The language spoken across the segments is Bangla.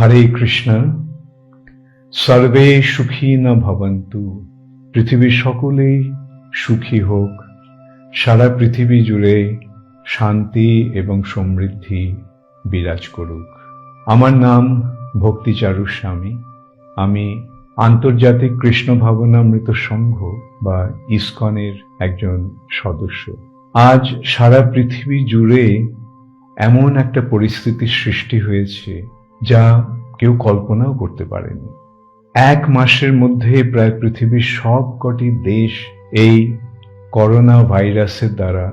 হরে কৃষ্ণ। সর্বে সুখী না ভবন্তু, পৃথিবীর সকলেই সুখী হোক, সারা পৃথিবী জুড়ে শান্তি এবং সমৃদ্ধি বিরাজ করুক। আমার নাম ভক্তিচারু স্বামী। আমি আন্তর্জাতিক কৃষ্ণ ভাবনামৃত সংঘ বা ইসকনের একজন সদস্য। আজ সারা পৃথিবী জুড়ে এমন একটা পরিস্থিতির সৃষ্টি হয়েছে যা কেউ কল্পনাও করতে পারেনি। এক মাসের মধ্যে প্রায় পৃথিবীর সবকটি দেশ এই করোনা ভাইরাসের দ্বারা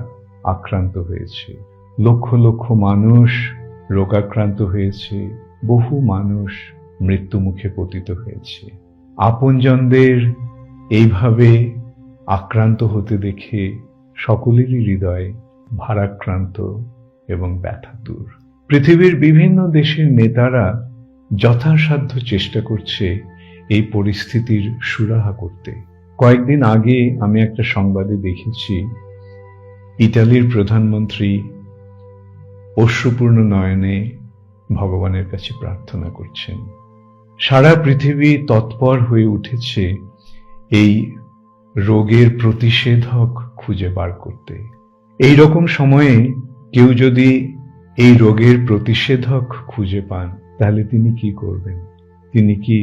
আক্রান্ত হয়েছে। লক্ষ লক্ষ মানুষ রোগাক্রান্ত হয়েছে, বহু মানুষ মৃত্যু মুখে পতিত হয়েছে। আপনজনদের এইভাবে আক্রান্ত হতে দেখে সকলেরই হৃদয় ভারাক্রান্ত এবং ব্যথাতুর। পৃথিবীর বিভিন্ন দেশের নেতারা যথাসাধ্য চেষ্টা করছে এই পরিস্থিতির সুরাহা করতে। কয়েকদিন আগে আমি একটা সংবাদে দেখেছি ইতালির প্রধানমন্ত্রী অশ্রুপূর্ণ নয়নে ভগবানের কাছে প্রার্থনা করছেন। সারা পৃথিবী তৎপর হয়ে উঠেছে এই রোগের প্রতিষেধক খুঁজে বার করতে। এই রকম সময়ে কেউ যদি এই রোগের প্রতিষেধক খুঁজে পান তাহলে তিনি কি করবেন? তিনি কি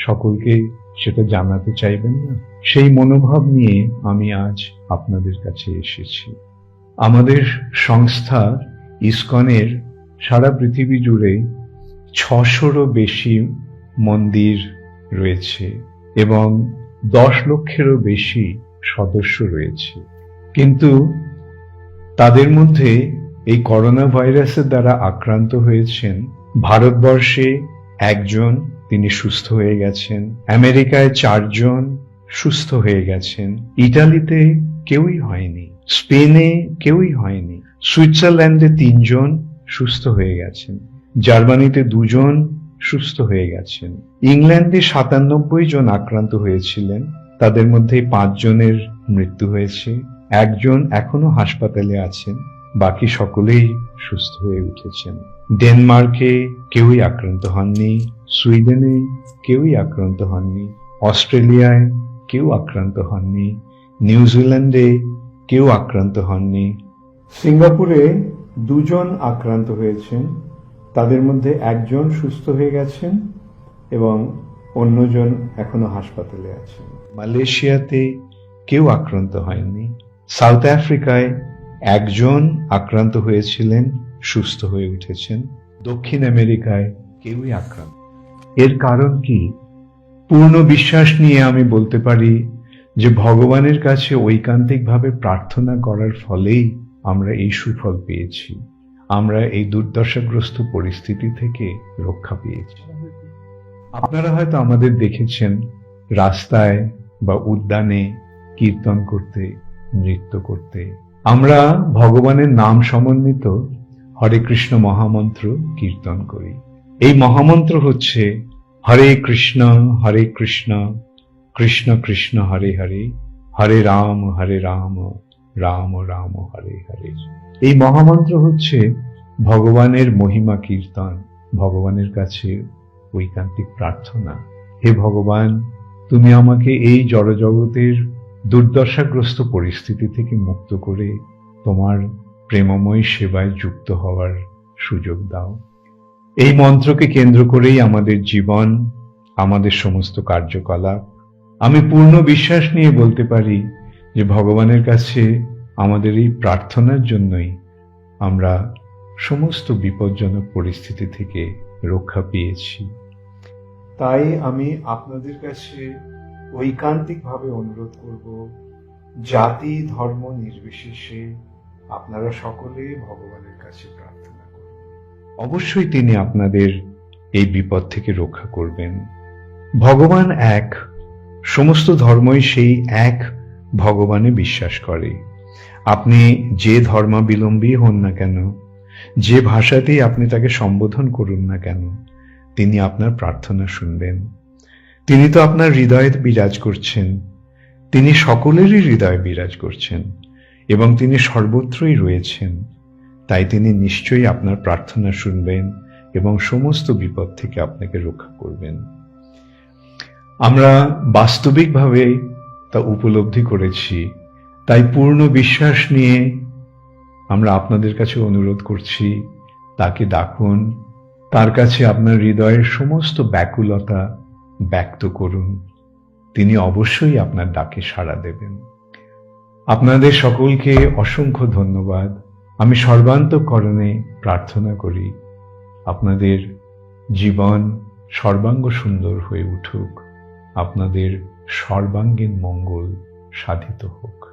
সকলকে সেটা জানাতে চাইবেন না? সেই মনোভাব নিয়ে আমি আজ আপনাদের কাছে এসেছি। আমাদের সংস্থা ইসকনের সারা পৃথিবী জুড়ে 600-রও বেশি মন্দির রয়েছে এবং 10 লক্ষেরও বেশি সদস্য রয়েছে। কিন্তু তাদের মধ্যে এই করোনা ভাইরাসের দ্বারা আক্রান্ত হয়েছেন ভারতবর্ষে একজন, তিনি সুস্থ হয়ে গেছেন। আমেরিকায় 4 জন সুস্থ হয়ে গেছেন। ইটালিতে কেউই হয়নি, স্পেনে কেউই হয়নি, সুইজারল্যান্ডে 3 জন সুস্থ হয়ে গেছেন, জার্মানিতে 2 জন সুস্থ হয়ে গেছেন, ইংল্যান্ডে 97 জন আক্রান্ত হয়েছিলেন, তাদের মধ্যে 5 জনের মৃত্যু হয়েছে, 1 জন এখনো হাসপাতালে আছেন, বাকি সকলেই সুস্থ হয়ে উঠেছেন। ডেনমার্কে কেউই আক্রান্ত হননি, সুইডেনে কেউই আক্রান্ত হননি, অস্ট্রেলিয়ায় কেউ আক্রান্ত হননি, নিউজিল্যান্ডে কেউ আক্রান্ত হননি, সিঙ্গাপুরে 2 জন আক্রান্ত হয়েছেন, তাদের মধ্যে 1 জন সুস্থ হয়ে গেছেন এবং অন্যজন এখনো হাসপাতালে আছেন। মালয়েশিয়াতে কেউ আক্রান্ত হয়নি, সাউথ আফ্রিকায় 1 জন আক্রান্ত হয়েছিলেন, সুস্থ হয়ে উঠেছেন, দক্ষিণ আমেরিকায় কেউই আক্রান্ত। এর কারণ কি? পূর্ণ বিশ্বাস নিয়ে আমি বলতে পারি যে ভগবানের কাছে ঐকান্তিকভাবে প্রার্থনা করার ফলেই আমরা এই সুফল পেয়েছি। আমরা এই দুর্দশাগ্রস্ত পরিস্থিতি থেকে রক্ষা পেয়েছি। আপনারা হয়তো আমাদের দেখেছেন রাস্তায় বা উদ্যানে কীর্তন করতে, নৃত্য করতে। আমরা ভগবানের নাম সমন্বিত হরে কৃষ্ণ মহামন্ত্র কীর্তন করি। এই মহামন্ত্র হচ্ছে হরে কৃষ্ণ কৃষ্ণ কৃষ্ণ হরে হরে, হরে রাম রাম রাম হরে হরে। এই মহামন্ত্র হচ্ছে ভগবানের মহিমা কীর্তন, ভগবানের কাছে ঐকান্তিক প্রার্থনা। হে ভগবান, তুমি আমাকে এই জড়জগতের দুর্দশাগ্রস্ত পরিস্থিতি থেকে মুক্ত করে তোমার প্রেমময় সেবায় যুক্ত হওয়ার সুযোগ দাও। এই মন্ত্রকে কেন্দ্র করেই আমাদের জীবন, আমাদের সমস্ত কার্যকলাপ। আমি পূর্ণ বিশ্বাস নিয়ে বলতে পারি যে ভগবানের কাছে আমাদের এই প্রার্থনার জন্যই আমরা সমস্ত বিপজ্জনক পরিস্থিতি থেকে রক্ষা পেয়েছি। তাই আমি আপনাদের কাছে ঐকান্তিকভাবে অনুরোধ করব, জাতি ধর্ম নির্বিশেষে আপনারা সকলে ভগবানের কাছে প্রার্থনা করুন। অবশ্যই তিনি আপনাদের এই বিপদ থেকে রক্ষা করবেন। ভগবান এক, সমস্ত ধর্মই সেই এক ভগবানে বিশ্বাস করে। আপনি যে ধর্মাবলম্বী হন না কেন, যে ভাষাতেই আপনি তাকে সম্বোধন করুন না কেন, তিনি আপনার প্রার্থনা শুনবেন। তিনি তো আপনার হৃদয়ে বিরাজ করছেন, তিনি সকলেরই হৃদয়ে বিরাজ করছেন এবং তিনি সর্বত্রই রয়েছেন। তাই তিনি নিশ্চয়ই আপনার প্রার্থনা শুনবেন এবং সমস্ত বিপদ থেকে আপনাকে রক্ষা করবেন। আমরা বাস্তবিকভাবে তা উপলব্ধি করেছি, তাই পূর্ণ বিশ্বাস নিয়ে আমরা আপনাদের কাছে অনুরোধ করছি, তাকে ডাকুন, তার কাছে আপনার হৃদয়ের সমস্ত ব্যাকুলতা ব্যক্ত করুন। তিনি অবশ্যই আপনার ডাকে সাড়া দেবেন। আপনাদের সকলকে অসংখ্য ধন্যবাদ। আমি সর্বান্তঃকরণে প্রার্থনা করি আপনাদের জীবন সর্বাঙ্গ সুন্দর হয়ে উঠুক, আপনাদের সর্বাঙ্গীন মঙ্গল সাধিত হোক।